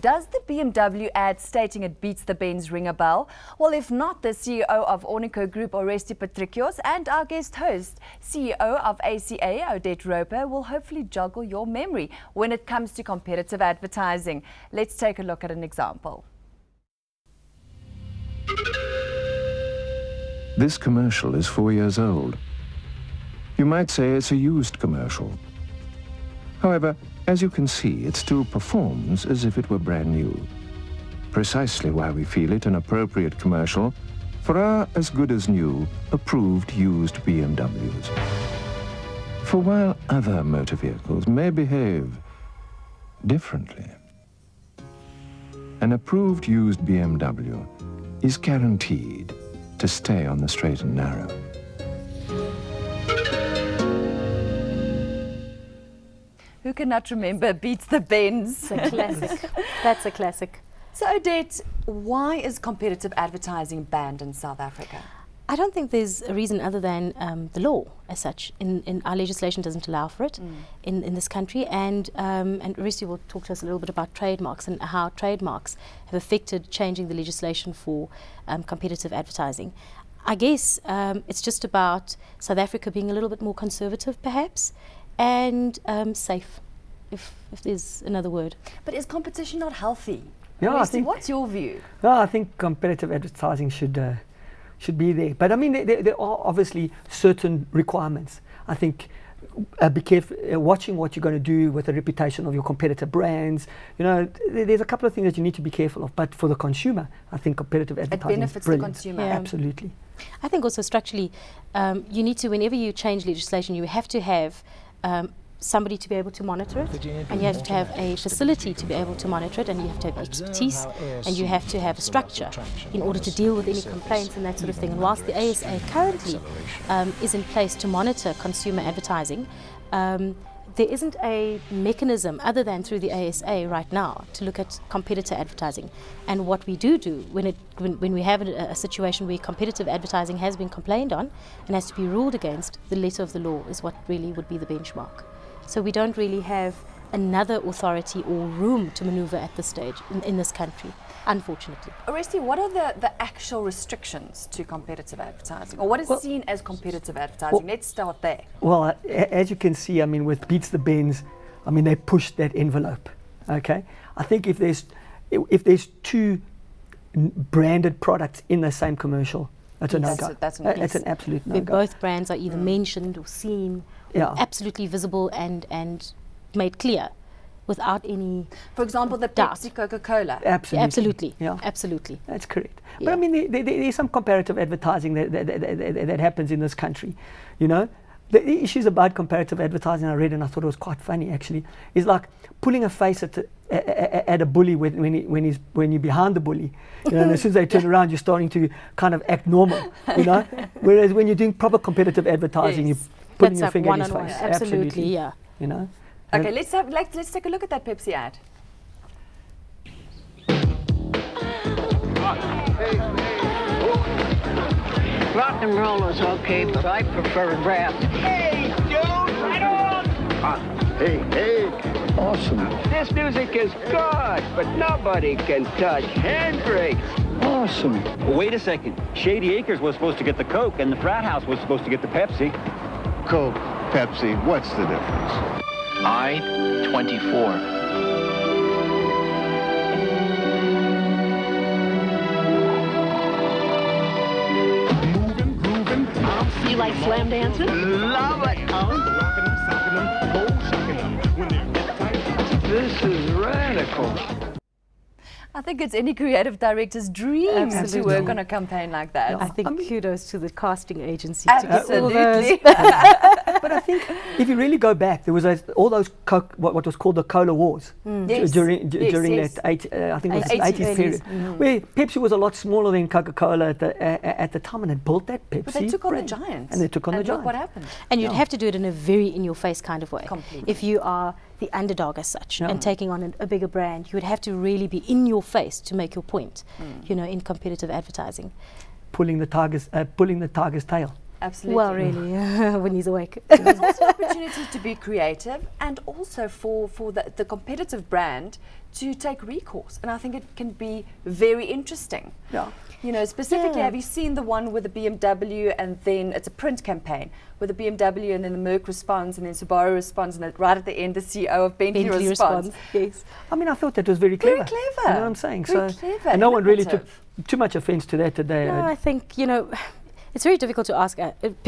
Does the BMW ad stating it beats the Benz ring a bell? Well, if not, the CEO of Ornico Group, Oresti Patrcios, and our guest host, CEO of ACA, Odette Roper, will hopefully joggle your memory when it comes to competitive advertising. Let's take a look at an example. This commercial is 4 years old. You might say it's a used commercial. However, as you can see, it still performs as if it were brand new. Precisely why we feel it an appropriate commercial for our as good as new, approved used BMWs. For while other motor vehicles may behave differently, an approved used BMW is guaranteed to stay on the straight and narrow. Who cannot remember beats the Benz? It's a classic. That's a classic. So Odette, why is competitive advertising banned in South Africa? I don't think there's a reason other than the law as such. In our legislation doesn't allow for it in this country, and Oresti will talk to us a little bit about trademarks and how trademarks have affected changing the legislation for competitive advertising. I guess it's just about South Africa being a little bit more conservative perhaps, and safe, if there's another word. But is competition not healthy? Yeah, Oresti, I think. what's your view? No, I think competitive advertising should be there. But I mean, there are obviously certain requirements. I think be careful watching what you're going to do with the reputation of your competitor brands. You know, there's a couple of things that you need to be careful of. But for the consumer, I think competitive advertising benefits is brilliant. the consumer. Yeah. Absolutely. I think also structurally, you need to, whenever you change legislation, you have to have somebody to be able to monitor it, and you have to have a facility to be able to monitor it, and you have to have expertise, and you have to have a structure in order to deal with any complaints and that sort of thing. And whilst the ASA currently is in place to monitor consumer advertising, there isn't a mechanism other than through the ASA right now to look at competitor advertising. And what we do when we have a situation where competitive advertising has been complained on and has to be ruled against, the letter of the law is what really would be the benchmark. So we don't really have another authority or room to maneuver at this stage in this country, unfortunately. Oresti, what are the actual restrictions to competitive advertising? Or what is seen as competitive advertising? Let's start there. Well, as you can see, I mean, with Beats the Benz, I mean, they pushed that envelope. Okay, I think if there's two branded products in the same commercial, that's a no-go. That's It's an absolute Where no-go. both brands are either mentioned or seen, or absolutely visible and made clear, without any. For example, the doubt. Pepsi, Coca-Cola. Absolutely. Absolutely. Yeah. Absolutely. That's correct. Yeah. But I mean, there's some comparative advertising that happens in this country. You know, the issues about comparative advertising I read, and I thought it was quite funny actually, is like pulling a face at a bully when you're behind the bully. You know, and as soon as they turn around, you're starting to kind of act normal. You know, whereas when you're doing proper competitive advertising, you're putting your finger in his face. Absolutely, yeah. You know. Okay, let's take a look at that Pepsi ad. Rock and roll is okay, but I prefer rap. Hey, dude, right on! Hey, awesome. This music is good, but nobody can touch Hendrix. Awesome. Wait a second. Shady Acres was supposed to get the Coke, and the frat house was supposed to get the Pepsi. Coke, Pepsi, what's the difference? I-24. You like slam dancing? Love it. This is radical. I think it's any creative director's dream to work on a campaign like that. I think kudos to the casting agency to get all those. Absolutely. But I think if you really go back, there was all those what was called the Cola Wars Yes. during Yes. that I think it was 80s, 80s period, where Pepsi was a lot smaller than Coca-Cola at the time, and it built that Pepsi. But they took on the brand. giants. And they took on the look giants. what happened. And you'd have to do it in a very in-your-face kind of way. Completely. If you are the underdog as such Yeah. and taking on a bigger brand, you would have to really be in your face to make your point, you know, in competitive advertising. pulling the tiger's tail. Absolutely. Well, really, when he's awake. There's also opportunity to be creative and also for the competitive brand to take recourse. And I think it can be very interesting. Yeah. You know, specifically, Yeah. have you seen the one with the BMW and then it's a print campaign with the BMW and then the Merc responds and then Subaru responds and right at the end the CEO of Bentley responds. Yes. I mean, I thought that was very clever. Very clever. You know what I'm saying? Very so, clever, and no one really took innovative. too much offense to that today. No, I think, you know, it's very difficult to ask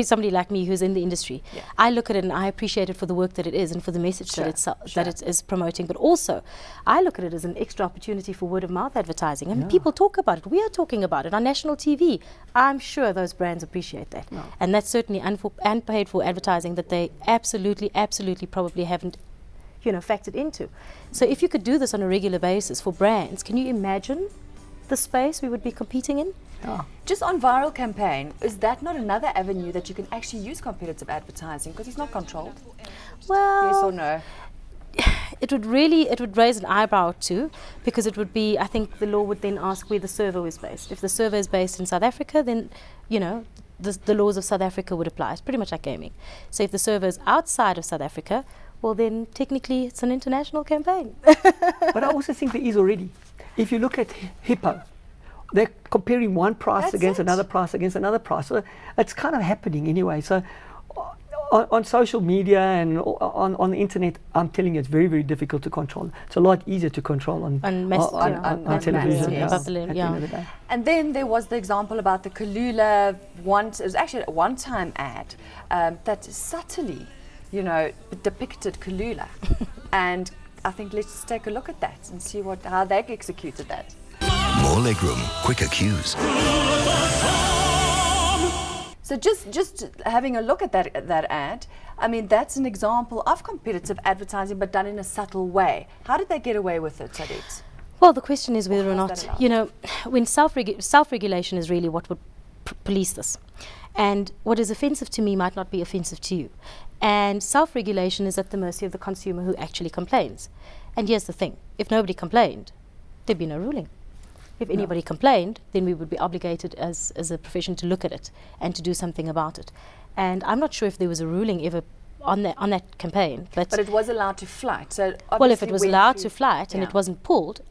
somebody like me who's in the industry. Yeah. I look at it and I appreciate it for the work that it is and for the message Sure, that it is promoting. But also, I look at it as an extra opportunity for word of mouth advertising. And people talk about it. We are talking about it on national TV. I'm sure those brands appreciate that. No. And that's certainly unpaid for advertising that they absolutely probably haven't, you know, factored into. So if you could do this on a regular basis for brands, can you imagine the space we would be competing in? Yeah. Just on viral campaign, is that not another avenue that you can actually use competitive advertising because it's not controlled? Well, Yes or no? it would raise an eyebrow or two, because it would be, I think the law would then ask where the server is based. If the server is based in South Africa, then, you know, the laws of South Africa would apply. It's pretty much like gaming. So if the server is outside of South Africa, well then technically it's an international campaign. But I also think there is already. If you look at Hippo, they're comparing one price That's against it. another price against another price. So it's kind of happening anyway. So on social media and on the internet, I'm telling you, it's very, very difficult to control. It's a lot easier to control on television. yes. At the end of the day. And then there was the example about the Kalula it was actually a one-time ad that subtly, you know, depicted Kalula. And I think let's take a look at that and see how they executed that. More legroom, quicker cues. So just having a look at that ad, I mean, that's an example of competitive advertising but done in a subtle way. How did they get away with it, Odette? Well, the question is whether or How is that not, allowed? you know, when self-regulation is really what would police this. And what is offensive to me might not be offensive to you. And self-regulation is at the mercy of the consumer who actually complains. And here's the thing, if nobody complained, there'd be no ruling. If anybody complained, then we would be obligated as a profession to look at it and to do something about it. And I'm not sure if there was a ruling ever on that campaign. But it was allowed to flight. So well, if it obviously was went allowed through- to flight and yeah. it wasn't pulled,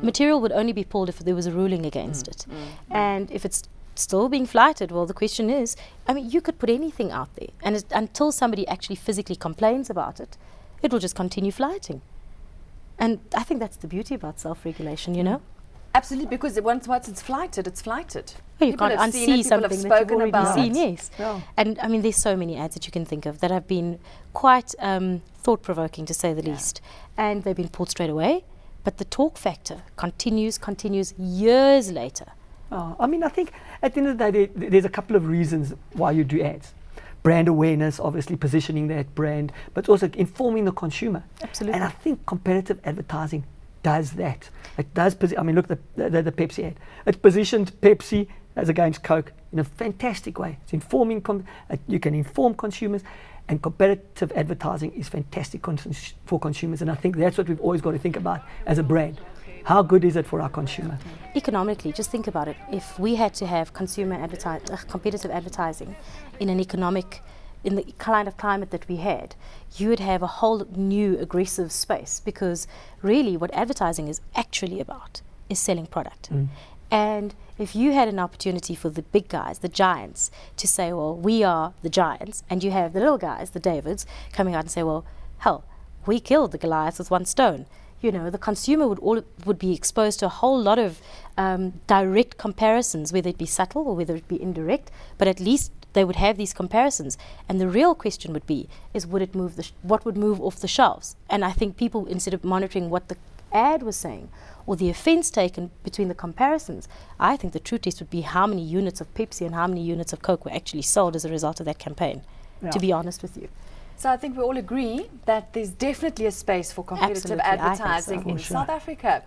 material would only be pulled if there was a ruling against it. And if it's still being flighted, well, the question is, I mean, you could put anything out there, and until somebody actually physically complains about it, it will just continue flighting. And I think that's the beauty about self-regulation, you know? Absolutely, because once it's flighted, it's flighted. Well, you People can't have seen unsee it, people have something that you've spoken already about seen, it. yes. Yeah. And I mean, there's so many ads that you can think of that have been quite thought-provoking, to say the least. And they've been pulled straight away, but the talk factor continues years later. I mean, I think at the end of the day, there's a couple of reasons why you do ads. Brand awareness, obviously positioning that brand, but also informing the consumer. Absolutely. And I think competitive advertising does that. It does. I mean, look at the Pepsi ad. It positioned Pepsi as against Coke in a fantastic way. It's informing. You can inform consumers, and competitive advertising is fantastic for consumers. And I think that's what we've always got to think about as a brand. How good is it for our consumer? Economically, just think about it. If we had to have competitive advertising in the kind of climate that we had, you would have a whole new aggressive space, because really what advertising is actually about is selling product. And if you had an opportunity for the big guys, the giants, to say, well, we are the giants, and you have the little guys, the Davids, coming out and say, well, hell, we killed the Goliath with one stone. You know, the consumer would be exposed to a whole lot of direct comparisons, whether it be subtle or whether it be indirect, but at least they would have these comparisons. And the real question would be, is what would move off the shelves? And I think people, instead of monitoring what the ad was saying or the offense taken between the comparisons, I think the true test would be how many units of Pepsi and how many units of Coke were actually sold as a result of that campaign, to be honest with you. So I think we all agree that there's definitely a space for competitive Absolutely, I think so. advertising in South Africa.